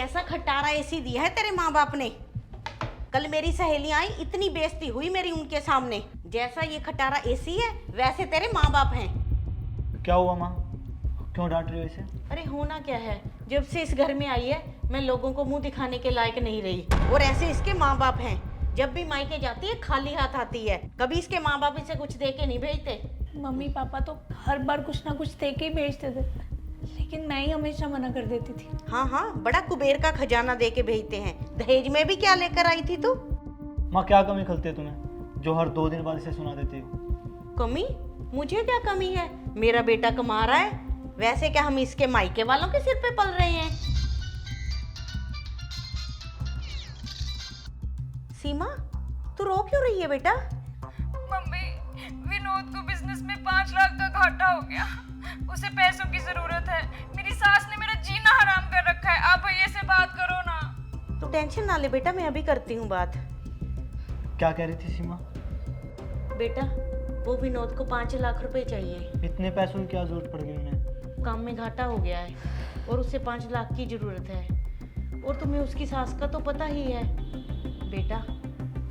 कैसा खटारा एसी दिया है तेरे माँ बाप ने। कल मेरी सहेलियां आई, इतनी बेइज्जती हुई मेरी उनके सामने। जैसा ये खटारा एसी है वैसे तेरे माँ बाप हैं। क्या हुआ माँ, क्यों डांट रही हो इसे? अरे होना क्या है, जब से इस घर में आई है मैं लोगों को मुंह दिखाने के लायक नहीं रही। और ऐसे इसके माँ बाप हैं, जब भी मायके जाती है खाली हाथ आती है। कभी इसके माँ बाप इसे कुछ दे के नहीं भेजते। मम्मी पापा तो हर बार कुछ ना कुछ दे के ही भेजते थे, लेकिन मैं ही हमेशा मना कर देती थी। हाँ हाँ, बड़ा कुबेर का खजाना दे के भेजते हैं। दहेज में भी क्या लेकर आई थी तू? माँ क्या कमी खलती है तुम्हें जो हर 2 दिन बाद इसे सुना देती हो? कमी? मुझे क्या कमी है? मेरा बेटा कमा रहा है, वैसे क्या हम इसके मायके वालों के सिर पे पल रहे हैं? सीमा, तू रो क्यों रही है बेटा? मम्मी, विनोद को बिजनेस में 5 लाख का घाटा हो गया। उसे पैसों की जरूरत है। मेरी सास ने मेरा जीना हराम कर रखा है। आप भैया से बात करो ना। तू टेंशन ना ले बेटा, मैं अभी करती हूँ बात। क्या कह रही थी सीमा? बेटा, वो विनोद को 5 लाख रुपए चाहिए। इतने पैसों की क्या जरूरत पड़ गई उन्हें? काम में घाटा हो गया है और उसे 5 लाख की जरूरत है। और तुम्हें उसकी सास का तो पता ही है। बेटा,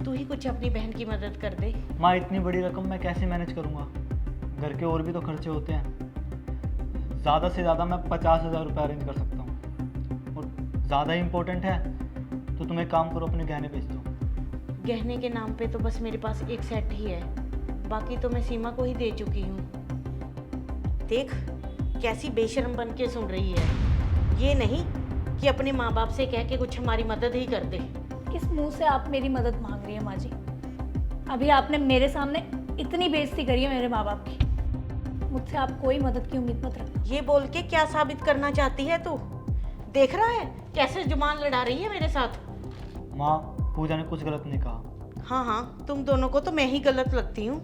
तू ही कुछ अपनी बहन की मदद कर दे। माँ इतनी बड़ी रकम मैं कैसे मैनेज करूँगा? घर के और भी तो खर्चे होते हैं। ज़्यादा से ज़्यादा मैं 50,000 रुपये अरेंज कर सकता हूँ। और ज़्यादा ही इम्पोर्टेंट है तो तुम एक काम करो, अपने गहने बेच दो। गहने के नाम पे तो बस मेरे पास एक सेट ही है, बाकी तो मैं सीमा को ही दे चुकी हूँ। देख कैसी बेशर्म बन के सुन रही है। ये नहीं कि अपने माँ बाप से कह के कुछ हमारी मदद ही कर दे। किस मुंह से आप मेरी मदद मांग रही है माँ जी? अभी आपने मेरे सामने इतनी बेइज्जती करी है मेरे माँ बाप की। मुझसे आप कोई मदद की उम्मीद मत रखना। ये बोल के क्या साबित करना चाहती है तू? देख रहा है कैसे जुबान लड़ा रही है मेरे साथ। माँ, पूजा ने कुछ गलत नहीं कहा। हाँ हाँ, तुम दोनों को तो मैं ही गलत लगती हूँ।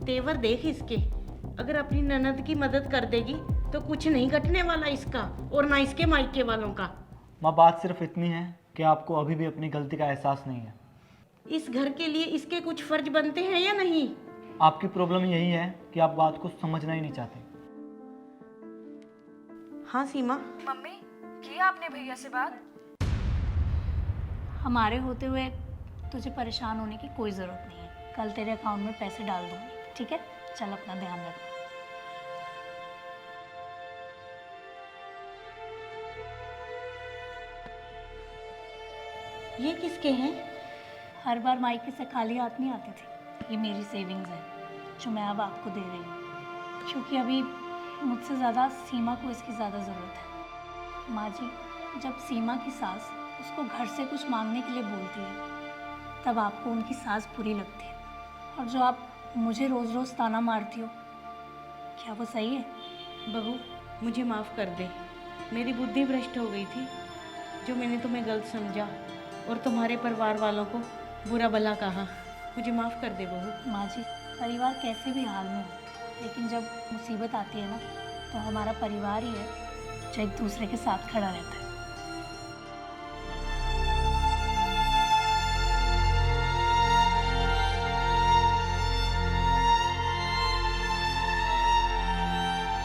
तेवर देख इसके, अगर अपनी ननद की मदद कर देगी तो कुछ नहीं घटने वाला इसका और ना इसके मायके वालों का। माँ बात सिर्फ इतनी है कि आपको अभी भी अपनी गलती का एहसास नहीं है। इस घर के लिए इसके कुछ फर्ज बनते हैं या नहीं? आपकी प्रॉब्लम यही है कि आप बात को समझना ही नहीं चाहते। हाँ सीमा, मम्मी, किया आपने भैया से बात? हमारे होते हुए तुझे परेशान होने की कोई ज़रूरत नहीं है। कल तेरे अकाउंट में पैसे डाल दूँगी, ठीक है? चल अपना ध्यान रख। ये किसके हैं? हर बार मायके से खाली हाथ नहीं आती थी। ये मेरी सेविंग्स है जो मैं अब आपको दे रही हूँ, क्योंकि अभी मुझसे ज़्यादा सीमा को इसकी ज़्यादा ज़रूरत है। माँ जी, जब सीमा की सास उसको घर से कुछ मांगने के लिए बोलती है तब आपको उनकी सास बुरी लगती है, और जो आप मुझे रोज़ रोज़ ताना मारती हो, क्या वो सही है? बहू, मुझे माफ़ कर दे। मेरी बुद्धि भ्रष्ट हो गई थी जो मैंने तुम्हें गलत समझा और तुम्हारे परिवार वालों को बुरा भला कहा। मुझे माफ़ कर दे बहू। माँ जी, परिवार कैसे भी हाल में हो, लेकिन जब मुसीबत आती है ना, तो हमारा परिवार ही है जो एक दूसरे के साथ खड़ा रहता है।